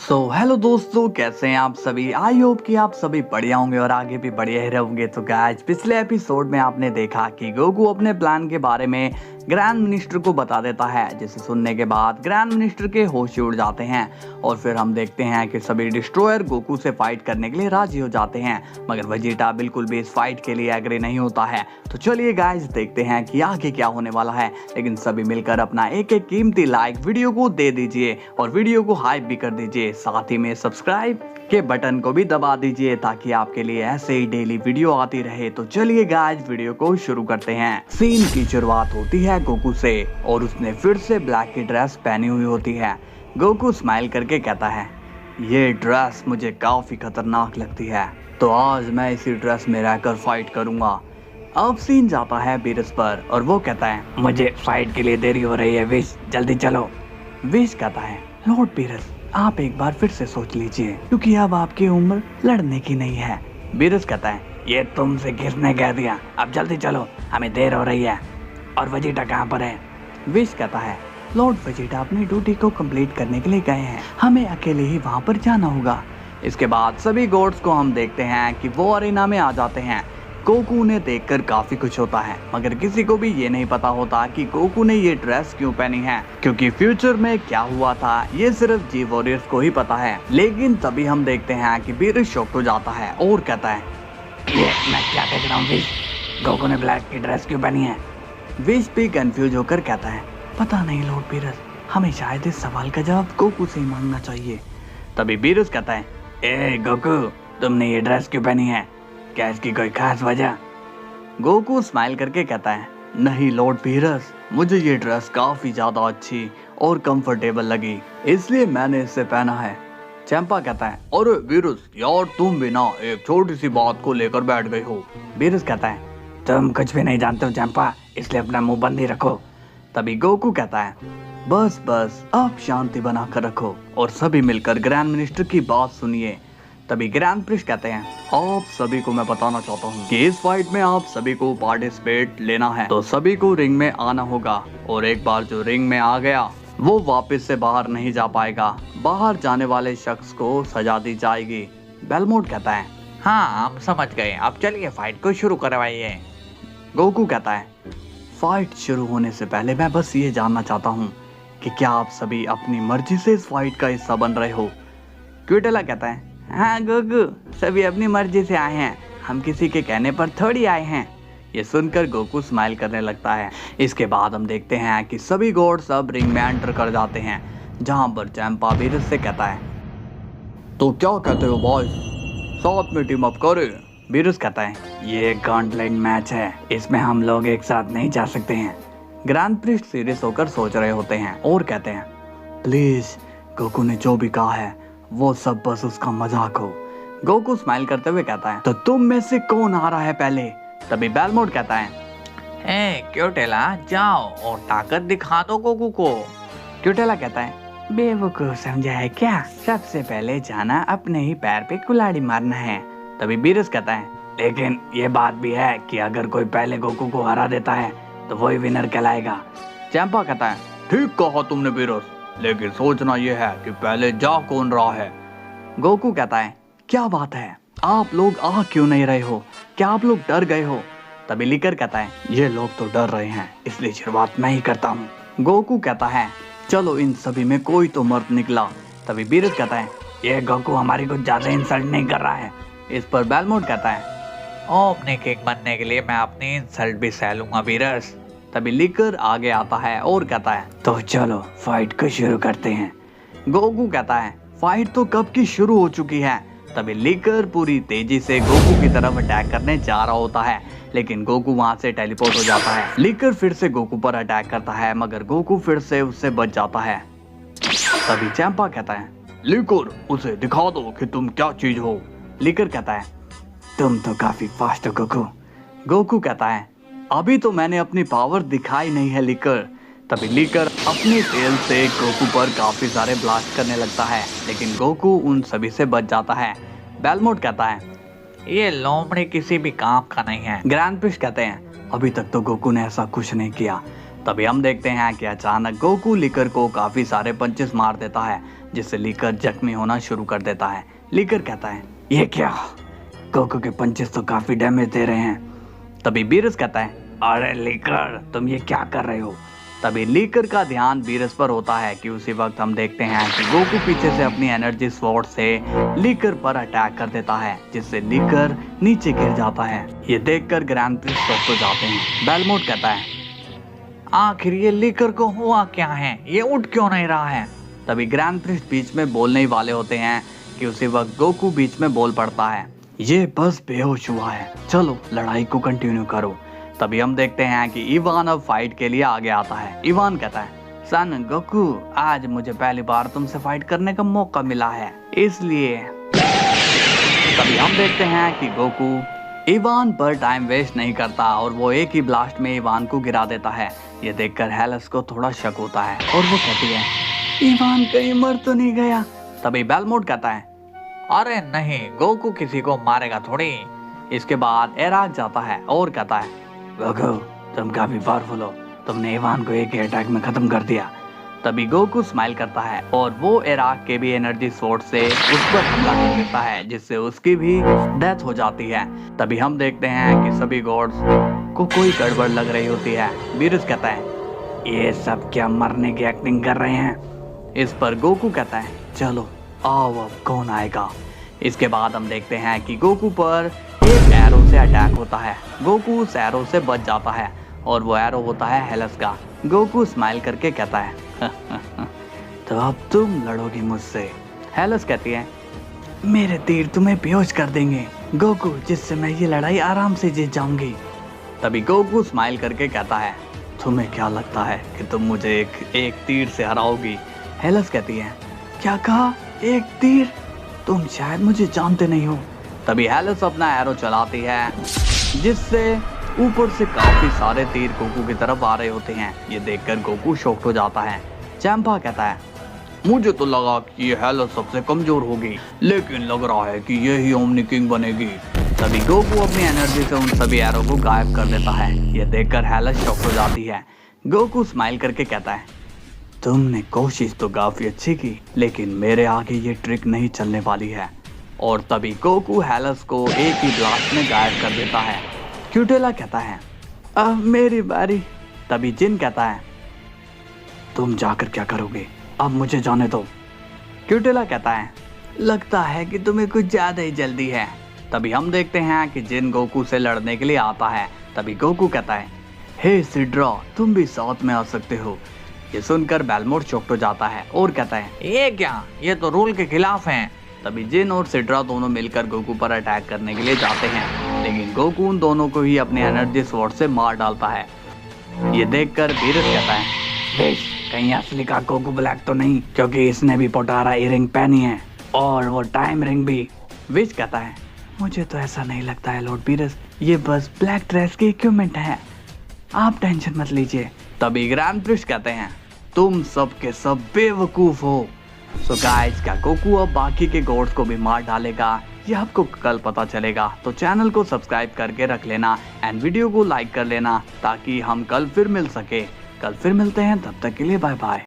Hello दोस्तों, कैसे हैं आप सभी। आई होप कि आप सभी बढ़िया होंगे और आगे भी बढ़िया ही रहोगे। तो गाइस, पिछले एपिसोड में आपने देखा कि गोकू अपने प्लान के बारे में ग्रैंड मिनिस्टर को बता देता है, जिसे सुनने के बाद ग्रैंड मिनिस्टर के होश उड़ जाते हैं और फिर हम देखते हैं कि सभी डिस्ट्रॉयर गोकू से फाइट करने के लिए राजी हो जाते हैं, मगर वेजिटा बिल्कुल भी इस फाइट के लिए एग्री नहीं होता है। तो चलिए गाइस, देखते हैं कि आगे क्या होने वाला है। लेकिन सभी मिलकर अपना एक एक कीमती लाइक वीडियो को दे दीजिए और वीडियो को हाइप भी कर दीजिए, साथ ही में सब्सक्राइब के बटन को भी दबा दीजिए ताकि आपके लिए ऐसे ही डेली वीडियो आती रहे। तो चलिए गाइस, वीडियो को शुरू करते हैं। सीन की शुरुआत होती है गोकू से और उसने फिर से ब्लैक की ड्रेस पहनी हुई होती है। गोकू स्माइल करके कहता है, ये ड्रेस मुझे काफी खतरनाक लगती है, तो आज मैं इसी ड्रेस में रहकर फाइट करूंगा। अब सीन जाता है बीरस पर और वो कहता है, मुझे फाइट के लिए देरी हो रही है विश, जल्दी चलो। विश कहता है, लॉर्ड बीरस आप एक बार फिर से सोच लीजिए, क्योंकि अब आपकी उम्र लड़ने की नहीं है। बीरस कहता है, ये तुमसे किसने कह दिया, अब जल्दी चलो, हमें देर हो रही है। और वेजिटा कहाँ पर है? विश कहता है, लॉर्ड वेजिटा अपनी ड्यूटी को कंप्लीट करने के लिए गए हैं, हमें अकेले ही वहाँ पर जाना होगा। इसके बाद सभी गॉड्स को हम देखते हैं कि वो अरेना में आ जाते हैं। गोकू उन्हें देखकर काफी खुश होता है, मगर किसी को भी ये नहीं पता होता कि गोकू ने ये ड्रेस क्यों पहनी है, क्योंकि फ्यूचर में क्या हुआ था ये सिर्फ जी वॉरियर्स को ही पता है। लेकिन तभी हम देखते हैं कि बीरस शॉक हो जाता है और कहता है, ये मैं क्या देख रहा हूँ विश, गोकू ने ब्लैक की ड्रेस क्यों पहनी है? विश भी कंफ्यूज होकर कहता है, पता नहीं लॉर्ड बीरस, हमें शायद इस सवाल का जवाब गोकू से ही मांगना चाहिए। तभी बीरस कहता है, ए गोकू, तुमने ये ड्रेस क्यों पहनी है, क्या इसकी कोई खास वजह? गोकू स्माइल करके कहता है, नहीं लॉर्ड बीरस, मुझे ये ड्रेस काफी ज्यादा अच्छी और कंफर्टेबल लगी, इसलिए मैंने इसे पहना है। चंपा कहता है, अरे बीरस यार, तुम भी ना एक छोटी सी बात को लेकर बैठ गए हो। बीरस कहता है, तुम कुछ भी नहीं जानते हो चंपा, इसलिए अपना मुंह बंद ही रखो। तभी गोकू कहता है, बस बस आप शांति बनाकर रखो और सभी मिलकर ग्रैंड मिनिस्टर की बात सुनिए। तभी ग्रैंड प्रिस्ट कहते हैं, आप सभी को मैं बताना चाहता हूँ कि इस फाइट में आप सभी को पार्टिसिपेट लेना है, तो सभी को रिंग में आना होगा और एक बार जो रिंग में आ गया वो वापस से बाहर नहीं जा पाएगा। बाहर जाने वाले शख्स को सजा दी जाएगी। बेलमोट कहता है, हाँ हम समझ गए, अब चलिए फाइट को शुरू करवाइए। गोकू कहता है, फाइट शुरू होने से पहले मैं बस ये जानना चाहता हूँ कि क्या आप सभी अपनी मर्जी से इस फाइट का हिस्सा बन रहे हो? क्विटेला कहता है, हाँ गोकू, सभी अपनी मर्जी से आए हैं, हम किसी के कहने पर थोड़ी आए हैं। ये सुनकर गोकू स्माइल करने लगता है। इसके बाद हम देखते हैं कि सभी गॉड्स अब रिंग में एंटर कर जाते हैं, जहां पर चैंपा बीरस से कहता है, तो क्या कहते हो बॉयज, साथ में टीम अप करें? बीरस कहता है, ये गॉन्टलेट मैच है, इसमें हम लोग एक साथ नहीं जा सकते हैं। ग्रैंड प्रिस्ट सीरियस होकर सोच रहे होते हैं और कहते हैं, प्लीज गोकू ने जो भी कहा है वो सब बस उसका मजाक हो। गोकू स्माइल करते हुए कहता है, तो तुम में से कौन आ रहा है पहले? तभी बेलमोट कहता है, क्यूटेला जाओ और ताकत दिखा दो गोकू को। क्यूटेला कहता है, बेवकूफ समझा है क्या, सबसे पहले जाना अपने ही पैर पे कुल्हाड़ी मारना है। तभी बीरस कहता है, लेकिन ये बात भी है कि अगर कोई पहले गोकू को हरा देता है तो वही विनर कहलाएगा। चैंपा कहता है, ठीक कहा तुमने बीरस, लेकिन सोचना यह है कि पहले जा कौन रहा है। गोकू कहता है, क्या बात है, आप लोग आ क्यों नहीं रहे हो, क्या आप लोग डर गए हो? तभी लिकर कहता है, ये लोग तो डर रहे हैं, इसलिए शुरुआत मैं ही करता हूँ। गोकू कहता है, चलो इन सभी में कोई तो मर्द निकला। तभी बीरस कहता है, ये गोकू हमारी कुछ ज्यादा इंसल्ट नहीं कर रहा है। इस पर बेलमोट कहता है, अपने किंग बनने के लिए मैं अपनी इंसल्ट भी सह लूंगा बीरस। तभी लिकर आगे आता है और कहता है, तो चलो फाइट को शुरू करते हैं। गोकू कहता है, फाइट तो कब की शुरू हो चुकी है। तभी लिकर पूरी तेजी से गोकू की तरफ अटैक करने जा रहा होता है, लेकिन गोकू वहां से टेलीपोर्ट हो जाता है। लिकर फिर से गोकू पर अटैक करता है, मगर गोकू फिर से उससे बच जाता है। तभी चैंपा कहता है, लिकर उसे दिखा दो कि तुम क्या चीज हो। लिकर कहता है, तुम तो काफी फास्ट हो गोकू। गोकू कहता है, अभी तो मैंने अपनी पावर दिखाई नहीं है लिकर। तभी लिकर अपने तेल से गोकू पर काफी सारे ब्लास्ट करने लगता है, लेकिन गोकू उन सभी से बच जाता है। बेलमोट कहता है, ये लोमड़ी किसी भी काम का नहीं है। ग्रैंड प्रिस्ट कहते हैं, अभी तक तो गोकू ने ऐसा कुछ नहीं किया, तभी हम देखते हैं कि अचानक गोकू लीकर को काफी सारे पंचेस मार देता है, जिससे लीकर जख्मी होना शुरू कर देता है। लीकर कहता है, ये क्या, गोकू के पंचेस तो काफी डैमेज दे रहे हैं। तभी बीरस कहता है, अरे लीकर तुम ये क्या कर रहे हो। तभी लीकर का ध्यान बीरस पर होता है कि उसी वक्त हम देखते हैं कि गोकू पीछे से अपनी एनर्जी स्वॉर्ड से लीकर पर अटैक कर देता है, जिससे लीकर नीचे गिर जाता है। ये देखकर ग्रैंड प्रिंस शॉक हो जाते हैं। बेलमोट कहता है, आखिर ये लीकर को हुआ क्या है, ये उठ क्यों नहीं रहा है। तभी ग्रैंड प्रिंस बीच में बोलने ही वाले होते हैं कि उसी वक्त गोकू बीच में बोल पड़ता है, ये बस बेहोश हुआ है, चलो लड़ाई को कंटिन्यू करो। तभी हम देखते हैं कि इवान अब फाइट के लिए आगे आता है। इवान कहता है, सन गोकू, आज मुझे पहली बार तुमसे फाइट करने का मौका मिला है, इसलिए। तभी हम देखते हैं कि गोकू इवान पर टाइम वेस्ट नहीं करता और वो एक ही ब्लास्ट में इवान को गिरा देता है। ये देखकर हेलस को थोड़ा शक होता है और वो कहती है, इवान कहीं मर तो नहीं गया। तभी बेलमोट कहता है, अरे नहीं, गोकू किसी को मारेगा थोड़ी। इसके बाद एराक जाता है और कहता है, गोकू तुम काफी पावरफुल हो, तुमने इवान को एक अटैक में खत्म कर दिया। तभी गोकू स्माइल करता है और वो एराक के भी एनर्जी स्वॉर्ड से उस पर हमला कर देता है, जिससे उसकी भी डेथ हो जाती है। तभी हम देखते हैं कि सभी गॉड्स को कोई गड़बड़ लग रही होती है। बीरस कहता है, ये सब क्या मरने की एक्टिंग कर रहे हैं। इस पर गोकू कहता है, चलो आओ अब कौन आएगा। इसके बाद हम देखते हैं कि गोकू पर एक एरो से अटैक होता है। गोकू उस एरो से बच जाता है और वो एरो होता है हेलस का। गोकू स्माइल करके कहता है, तो अब तुम लड़ोगी मुझसे। हेलस कहती है, मेरे तीर तुम्हें बेहोश कर देंगे गोकू, जिससे मैं ये लड़ाई आराम से जीत जाऊंगी। तभी गोकू स्माइल करके कहता है, तुम्हें क्या लगता है कि तुम मुझे एक तीर से हराओगी। हेलस कहती है, क्या कहा, एक तीर, तुम शायद मुझे जानते नहीं हो। तभी हेलस अपना एरो चलाती है, जिससे ऊपर से काफी सारे तीर गोकू की तरफ आ रहे होते हैं। ये देखकर गोकू शॉक्ड हो जाता है। चैंपा कहता है, मुझे तो लगा कि ये हेलस सबसे कमजोर होगी, लेकिन लग रहा है कि ये ही ओमनी किंग बनेगी। तभी गोकू अपनी एनर्जी से उन सभी एरो को गायब कर देता है। ये देखकर हेलस शॉक हो जाती है। गोकू स्माइल करके कहता है, तुमने कोशिश तो काफी अच्छी की, लेकिन मेरे आगे ये ट्रिक नहीं चलने वाली है। और तभी गोकू हेलस को एक ही ब्लास्ट में गायब कर देता है। क्यूटेला कहता है, अब मेरी बारी। तभी जिन कहता है, तुम जाकर क्या करोगे, अब मुझे जाने दो। क्यूटेला कहता है, लगता है कि तुम्हें कुछ ज्यादा ही जल्दी है। तभी हम देखते हैं कि जिन गोकू से लड़ने के लिए आता है। तभी गोकू कहता है, हे सिड्रा, तुम भी साथ में आ सकते हो। ये सुनकर बेलमोट चौंक हो जाता है और कहता है, ये क्या, ये तो रूल के खिलाफ है। तभी जिन और सिड्रा दोनों मिलकर गोकू पर अटैक करने के लिए जाते हैं, लेकिन गोकू उन दोनों को ही अपने एनर्जी स्वॉर्ड से मार डालता है। ये देखकर बीरस कहता है, बेश, कहीं असली का गोकू ब्लैक तो नहीं, क्योंकि इसने भी पोटारा इयररिंग पहनी है और वो टाइम रिंग भी। विच कहता है, मुझे तो ऐसा नहीं लगता है लॉर्ड बीरस, ये बस ब्लैक ड्रेस की इक्विपमेंट है, आप टेंशन मत लीजिए। तभी ग्रैंड प्रिंस कहते हैं, तुम सब के सब बेवकूफ हो। सो गाइस, क्या गोकू अब बाकी के गॉड्स को भी मार डालेगा, ये आपको कल पता चलेगा। तो चैनल को सब्सक्राइब करके रख लेना एंड वीडियो को लाइक कर लेना, ताकि हम कल फिर मिल सके। कल फिर मिलते हैं, तब तक के लिए बाय बाय।